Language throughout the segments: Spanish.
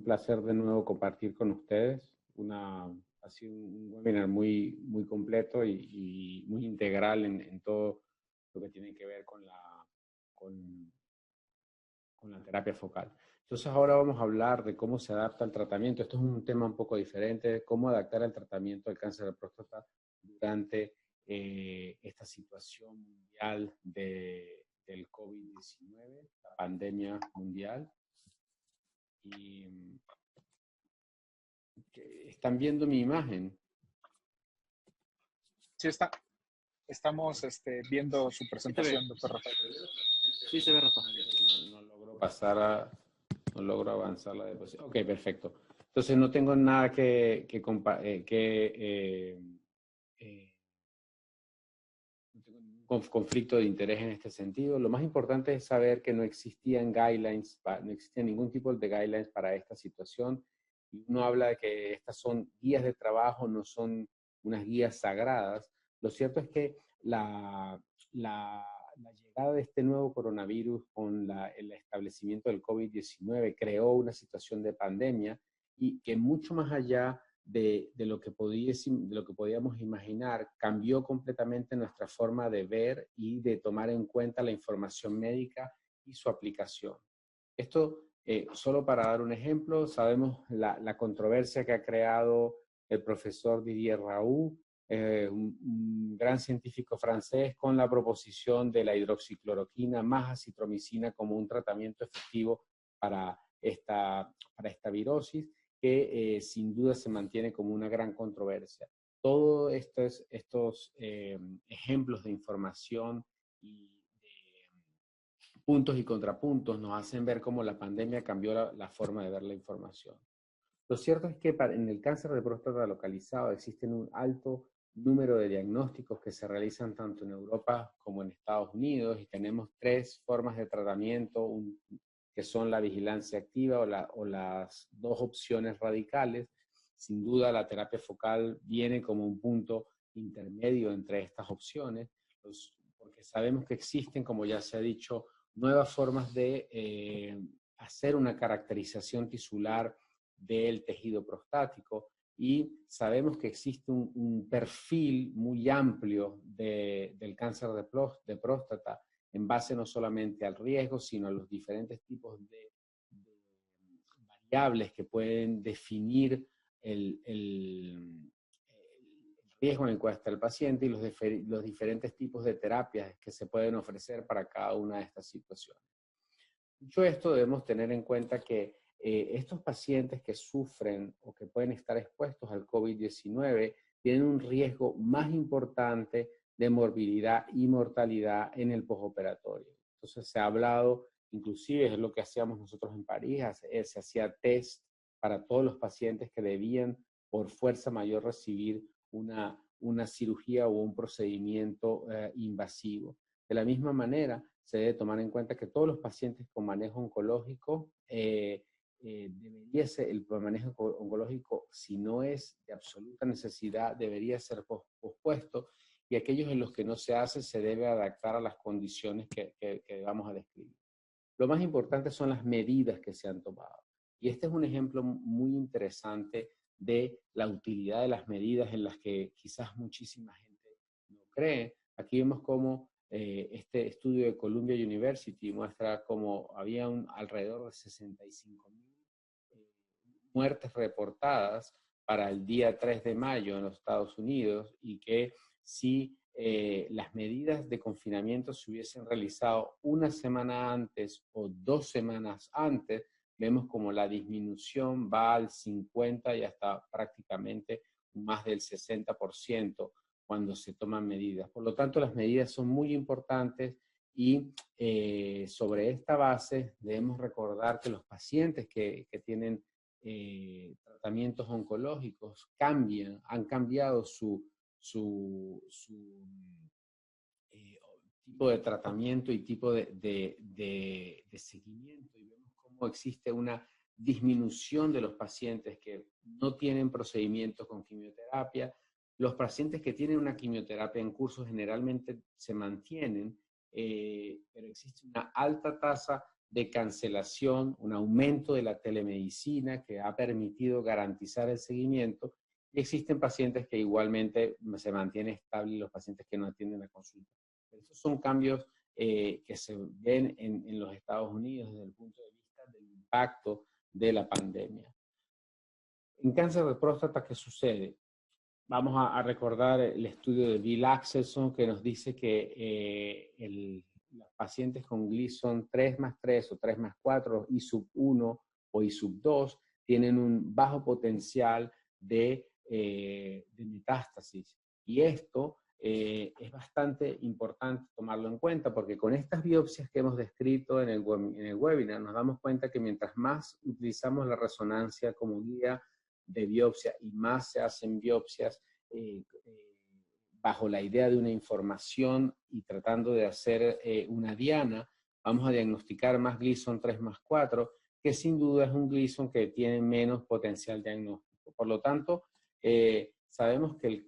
un placer de nuevo compartir con ustedes. Ha sido un webinar muy completo y muy integral en todo lo que tiene que ver con, con la terapia focal. Entonces ahora vamos a hablar de cómo se adapta el tratamiento. Esto es un tema un poco diferente, cómo adaptar el tratamiento del cáncer de próstata durante esta situación mundial del COVID-19, la pandemia mundial. Y ¿están viendo mi imagen? Sí, estamos viendo su presentación, doctor Rafael. Sí, se ve, Rafa. No logro no logro avanzar la diapositiva. Ok, perfecto. Entonces no tengo nada no tengo ningún conflicto de interés en este sentido. Lo más importante es saber que no existían guidelines, no existía ningún tipo de guidelines para esta situación. Y uno habla de que estas son guías de trabajo, no son unas guías sagradas. Lo cierto es que la llegada de este nuevo coronavirus con el establecimiento del COVID-19 creó una situación de pandemia y que mucho más allá de lo que podíamos imaginar, cambió completamente nuestra forma de ver y de tomar en cuenta la información médica y su aplicación. Esto, solo para dar un ejemplo, sabemos la controversia que ha creado el profesor Didier Raoult, un gran científico francés, con la proposición de la hidroxicloroquina más acitromicina como un tratamiento efectivo para esta virosis, que sin duda se mantiene como una gran controversia. Todos estos ejemplos de información y de puntos y contrapuntos nos hacen ver cómo la pandemia cambió la forma de ver la información. Lo cierto es que en el cáncer de próstata localizado existen un alto número de diagnósticos que se realizan tanto en Europa como en Estados Unidos, y tenemos 3 formas de tratamiento, que son la vigilancia activa o las 2 opciones radicales. Sin duda la terapia focal viene como un punto intermedio entre estas opciones, porque sabemos que existen, como ya se ha dicho, nuevas formas de hacer una caracterización tisular del tejido prostático, y sabemos que existe un perfil muy amplio del cáncer de próstata en base no solamente al riesgo, sino a los diferentes tipos de variables que pueden definir el riesgo en el cual está el paciente y los diferentes tipos de terapias que se pueden ofrecer para cada una de estas situaciones. Dicho esto, debemos tener en cuenta que estos pacientes que sufren o que pueden estar expuestos al COVID-19 tienen un riesgo más importante de morbilidad y mortalidad en el postoperatorio. Entonces se ha hablado, inclusive es lo que hacíamos nosotros en París, se hacía test para todos los pacientes que debían por fuerza mayor recibir una cirugía o un procedimiento invasivo. De la misma manera, se debe tomar en cuenta que todos los pacientes con manejo oncológico debería ser, el manejo oncológico, si no es de absoluta necesidad, debería ser pospuesto, y aquellos en los que no se hace se debe adaptar a las condiciones que vamos a describir. Lo más importante son las medidas que se han tomado. Y este es un ejemplo muy interesante de la utilidad de las medidas en las que quizás muchísima gente no cree. Aquí vemos cómo este estudio de Columbia University muestra cómo había alrededor de 65,000 muertes reportadas para el día 3 de mayo en los Estados Unidos, y que si las medidas de confinamiento se hubiesen realizado una semana antes o 2 semanas antes, vemos como la disminución va al 50 y hasta prácticamente más del 60% cuando se toman medidas. Por lo tanto, las medidas son muy importantes, y sobre esta base debemos recordar que los pacientes que tienen tratamientos oncológicos han cambiado su tipo de tratamiento y tipo de seguimiento, y vemos cómo existe una disminución de los pacientes que no tienen procedimientos con quimioterapia. Los pacientes que tienen una quimioterapia en curso generalmente se mantienen, pero existe una alta tasa de cancelación, un aumento de la telemedicina que ha permitido garantizar el seguimiento, y existen pacientes que igualmente se mantienen estables, los pacientes que no atienden la consulta. Estos son cambios que se ven en los Estados Unidos desde el punto de vista del impacto de la pandemia. En cáncer de próstata, ¿qué sucede? Vamos a recordar el estudio de Bill Axelson, que nos dice que los pacientes con Gleason 3+3 o 3+4, ISUB1 o ISUB2, tienen un bajo potencial de metástasis. Y esto es bastante importante tomarlo en cuenta, porque con estas biopsias que hemos descrito en el webinar, nos damos cuenta que mientras más utilizamos la resonancia como guía de biopsia y más se hacen biopsias bajo la idea de una información y tratando de hacer una diana, vamos a diagnosticar más Gleason 3+4, que sin duda es un Gleason que tiene menos potencial diagnóstico. Por lo tanto, sabemos que el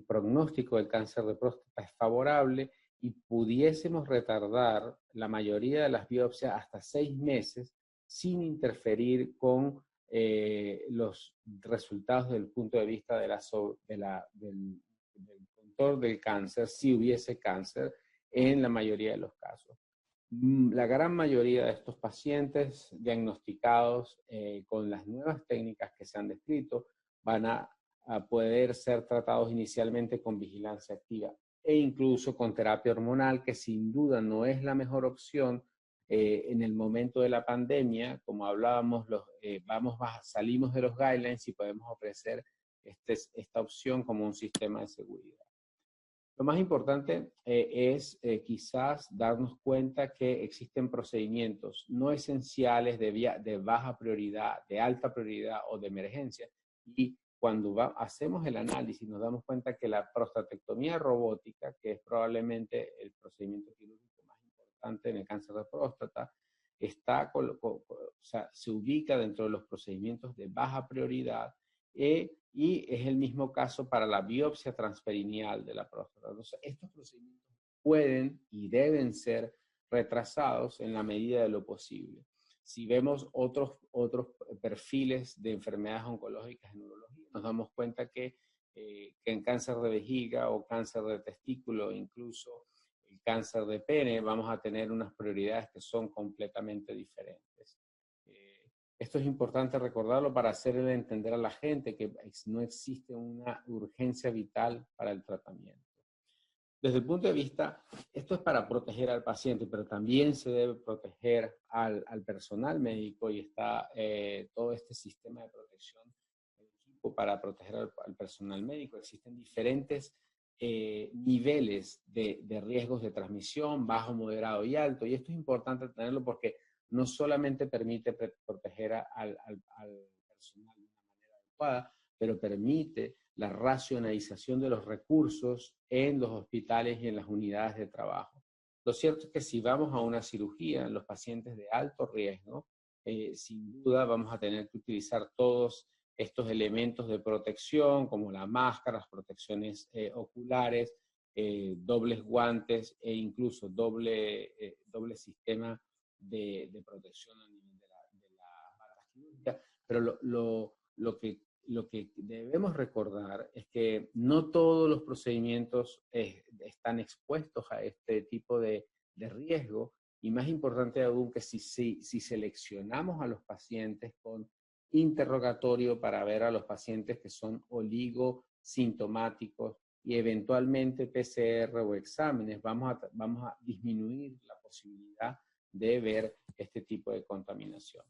pronóstico del cáncer de próstata es favorable y pudiésemos retardar la mayoría de las biopsias hasta 6 meses sin interferir con los resultados desde el punto de vista del control del cáncer, si hubiese cáncer, en la mayoría de los casos. La gran mayoría de estos pacientes diagnosticados con las nuevas técnicas que se han descrito van a poder ser tratados inicialmente con vigilancia activa e incluso con terapia hormonal, que sin duda no es la mejor opción en el momento de la pandemia. Como hablábamos, salimos de los guidelines y podemos ofrecer esta opción como un sistema de seguridad. Lo más importante es quizás darnos cuenta que existen procedimientos no esenciales de baja prioridad, de alta prioridad o de emergencia. Y cuando hacemos el análisis nos damos cuenta que la prostatectomía robótica, que es probablemente el procedimiento quirúrgico más importante en el cáncer de próstata, se ubica dentro de los procedimientos de baja prioridad y es el mismo caso para la biopsia transperineal de la próstata. Entonces, estos procedimientos pueden y deben ser retrasados en la medida de lo posible. Si vemos otros perfiles de enfermedades oncológicas en urología, nos damos cuenta que en cáncer de vejiga o cáncer de testículo, incluso el cáncer de pene, vamos a tener unas prioridades que son completamente diferentes. Esto es importante recordarlo para hacerle entender a la gente que no existe una urgencia vital para el tratamiento. Desde el punto de vista, esto es para proteger al paciente, pero también se debe proteger al personal médico, y está todo este sistema de protección del equipo para proteger al personal médico. Existen diferentes niveles de riesgos de transmisión, bajo, moderado y alto, y esto es importante tenerlo porque no solamente permite proteger al personal de una manera adecuada, pero permite la racionalización de los recursos en los hospitales y en las unidades de trabajo. Lo cierto es que si vamos a una cirugía en los pacientes de alto riesgo, sin duda vamos a tener que utilizar todos estos elementos de protección, como las máscaras, protecciones oculares, dobles guantes e incluso doble sistema de protección a nivel de la bata quirúrgica. Pero lo que debemos recordar es que no todos los procedimientos están expuestos a este tipo de riesgo, y más importante aún que si seleccionamos a los pacientes con interrogatorio para ver a los pacientes que son oligosintomáticos y eventualmente PCR o exámenes, vamos a disminuir la posibilidad de ver este tipo de contaminación.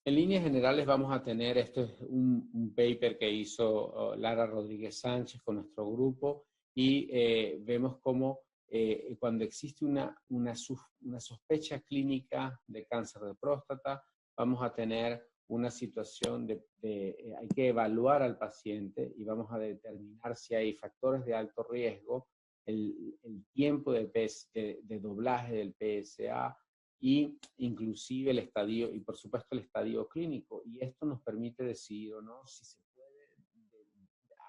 En líneas generales vamos a tener, este es un paper que hizo Lara Rodríguez Sánchez con nuestro grupo, y vemos cómo cuando existe una sospecha clínica de cáncer de próstata, vamos a tener una situación hay que evaluar al paciente y vamos a determinar si hay factores de alto riesgo, el tiempo de doblaje del PSA, y inclusive el estadio, y por supuesto el estadio clínico, y esto nos permite decidir o no si se puede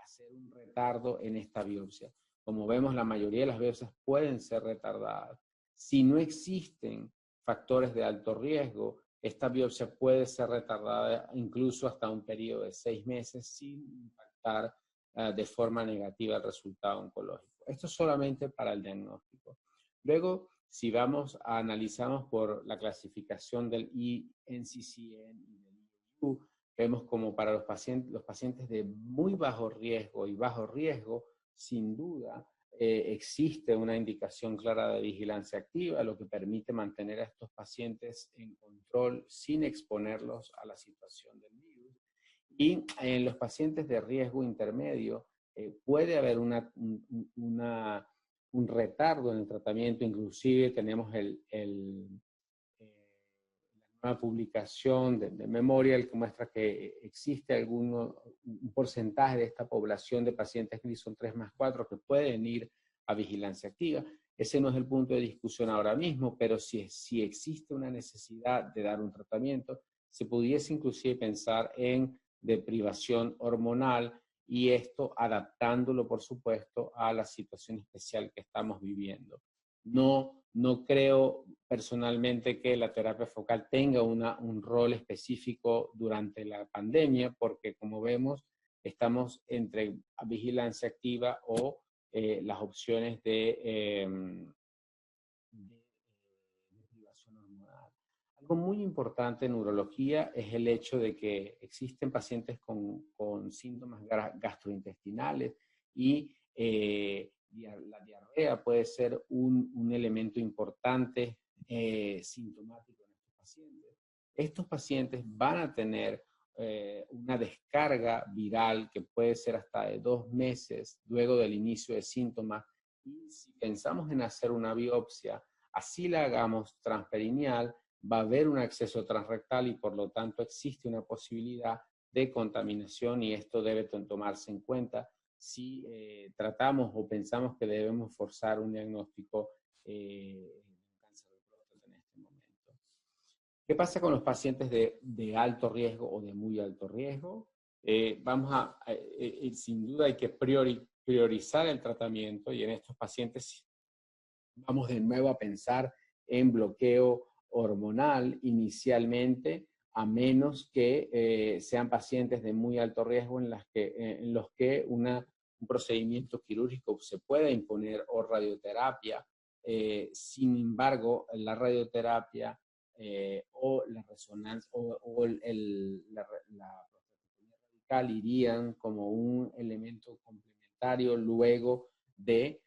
hacer un retardo en esta biopsia. Como vemos, la mayoría de las biopsias pueden ser retardadas. Si no existen factores de alto riesgo, esta biopsia puede ser retardada incluso hasta un periodo de 6 meses sin impactar de forma negativa el resultado oncológico. Esto es solamente para el diagnóstico. Luego, si analizamos por la clasificación del NCCN y del IU, vemos como para los pacientes de muy bajo riesgo y bajo riesgo, sin duda, existe una indicación clara de vigilancia activa, lo que permite mantener a estos pacientes en control sin exponerlos a la situación del virus. Y en los pacientes de riesgo intermedio puede haber un retardo en el tratamiento. Inclusive tenemos la nueva publicación de Memorial que muestra que existe un porcentaje de esta población de pacientes Gleason 3+4 que pueden ir a vigilancia activa. Ese no es el punto de discusión ahora mismo, pero si existe una necesidad de dar un tratamiento, se pudiese inclusive pensar en deprivación hormonal y esto adaptándolo, por supuesto, a la situación especial que estamos viviendo. No creo personalmente que la terapia focal tenga un rol específico durante la pandemia, porque como vemos, estamos entre vigilancia activa o las opciones de privación hormonal. Algo muy importante en urología es el hecho de que existen pacientes con síntomas gastrointestinales y la diarrea puede ser un elemento importante sintomático en estos pacientes. Estos pacientes van a tener una descarga viral que puede ser hasta de 2 meses luego del inicio de síntomas. Y si pensamos en hacer una biopsia, así la hagamos transperineal, va a haber un acceso transrectal y por lo tanto existe una posibilidad de contaminación y esto debe tomarse en cuenta si tratamos o pensamos que debemos forzar un diagnóstico de cáncer de próstata en este momento. ¿Qué pasa con los pacientes de alto riesgo o de muy alto riesgo? Sin duda hay que priorizar el tratamiento y en estos pacientes vamos de nuevo a pensar en bloqueo hormonal inicialmente, a menos que sean pacientes de muy alto riesgo en los que un procedimiento quirúrgico se pueda imponer o radioterapia. Sin embargo, la radioterapia o la resonancia o la prostatectomía radical irían como un elemento complementario luego de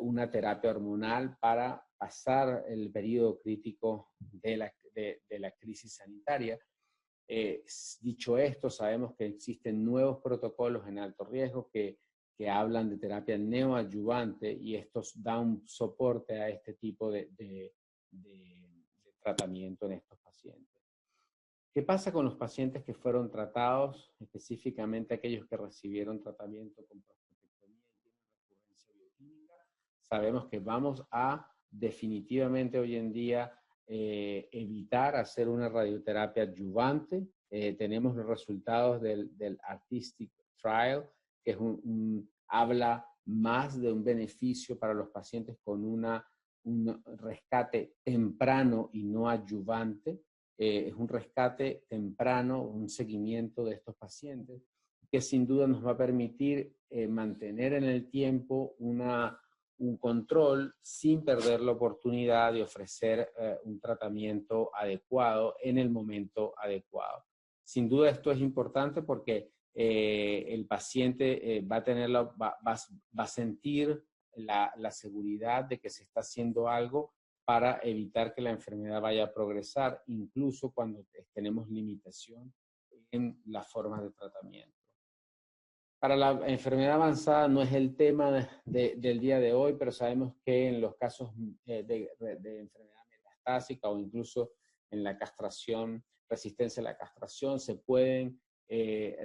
una terapia hormonal para pasar el periodo crítico de la crisis sanitaria. Dicho esto, sabemos que existen nuevos protocolos en alto riesgo que hablan de terapia neoadyuvante y estos dan soporte a este tipo de tratamiento en estos pacientes. ¿Qué pasa con los pacientes que fueron tratados, específicamente aquellos que recibieron tratamiento con prostatectomía y tienen recurrencia bioquímica? Sabemos que vamos a definitivamente hoy en día evitar hacer una radioterapia adyuvante. Tenemos los resultados del Artistic Trial, que habla más de un beneficio para los pacientes con un rescate temprano y no adyuvante. Es un rescate temprano, un seguimiento de estos pacientes, que sin duda nos va a permitir mantener en el tiempo un control sin perder la oportunidad de ofrecer un tratamiento adecuado en el momento adecuado. Sin duda esto es importante porque el paciente va a sentir la seguridad de que se está haciendo algo para evitar que la enfermedad vaya a progresar, incluso cuando tenemos limitación en las formas de tratamiento. Para la enfermedad avanzada no es el tema del día de hoy, pero sabemos que en los casos de enfermedad metastásica o incluso en la castración, resistencia a la castración, se pueden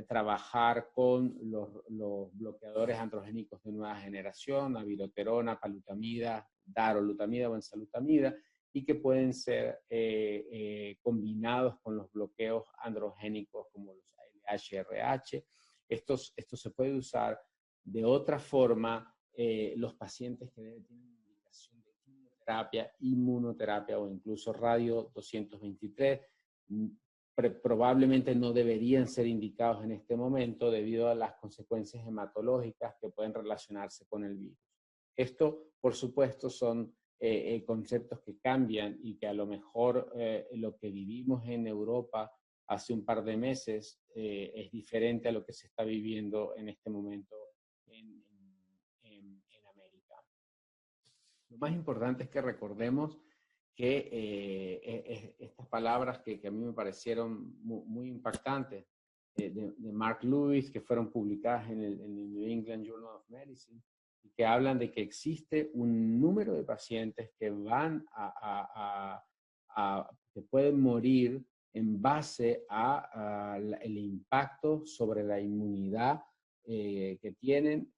trabajar con los bloqueadores androgénicos de nueva generación, abiroterona, palutamida, darolutamida o enzalutamida, y que pueden ser combinados con los bloqueos androgénicos como los LH-RH. Esto se puede usar de otra forma. Los pacientes que tienen indicación de quimioterapia quimioterapia, inmunoterapia o incluso radio 223. Probablemente no deberían ser indicados en este momento debido a las consecuencias hematológicas que pueden relacionarse con el virus. Esto, por supuesto, son conceptos que cambian y que a lo mejor lo que vivimos en Europa hace un par de meses es diferente a lo que se está viviendo en este momento en América. Lo más importante es que recordemos que estas palabras que a mí me parecieron muy impactantes de Mark Lewis, que fueron publicadas en el New England Journal of Medicine, y que hablan de que existe un número de pacientes que que pueden morir en base el impacto sobre la inmunidad que tienen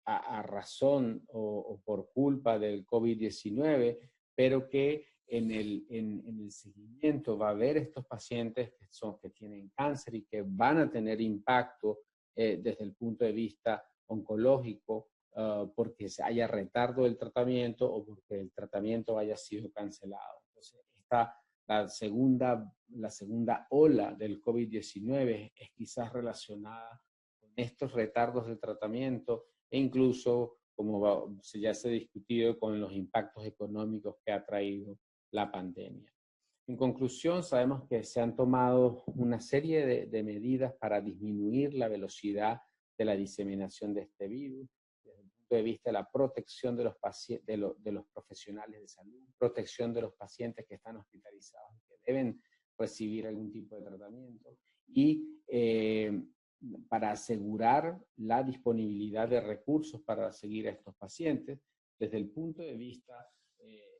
a razón o por culpa del COVID-19, pero que en el seguimiento va a haber estos pacientes que tienen cáncer y que van a tener impacto desde el punto de vista oncológico, porque se haya retardo del tratamiento o porque el tratamiento haya sido cancelado. Entonces, la segunda ola del COVID-19 es quizás relacionada con estos retardos del tratamiento e incluso, como ya se ha discutido, con los impactos económicos que ha traído la pandemia. En conclusión, sabemos que se han tomado una serie de medidas para disminuir la velocidad de la diseminación de este virus, desde el punto de vista de la protección de los profesionales de salud, protección de los pacientes que están hospitalizados y que deben recibir algún tipo de tratamiento, y para asegurar la disponibilidad de recursos para seguir a estos pacientes, desde el punto de vista de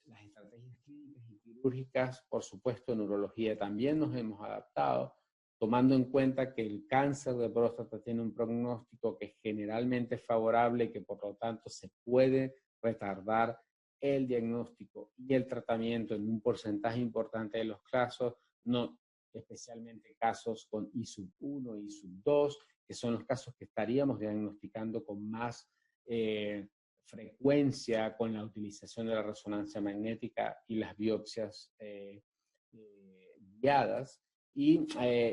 las estrategias clínicas y quirúrgicas. Por supuesto, en urología también nos hemos adaptado, tomando en cuenta que el cáncer de próstata tiene un pronóstico que generalmente es favorable y que por lo tanto se puede retardar el diagnóstico y el tratamiento en un porcentaje importante de los casos, no especialmente casos con I-1 y I-2, que son los casos que estaríamos diagnosticando con más frecuencia con la utilización de la resonancia magnética y las biopsias guiadas. Y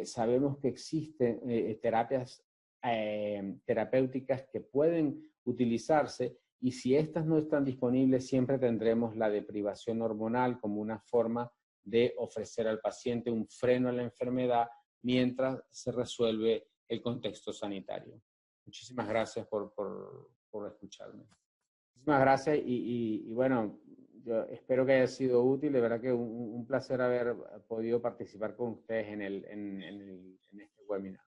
sabemos que existen terapias terapéuticas que pueden utilizarse, y si estas no están disponibles, siempre tendremos la deprivación hormonal como una forma de ofrecer al paciente un freno a la enfermedad mientras se resuelve el contexto sanitario. Muchísimas gracias por escucharme. Muchísimas gracias y bueno, yo espero que haya sido útil. De verdad que un placer haber podido participar con ustedes en este webinar.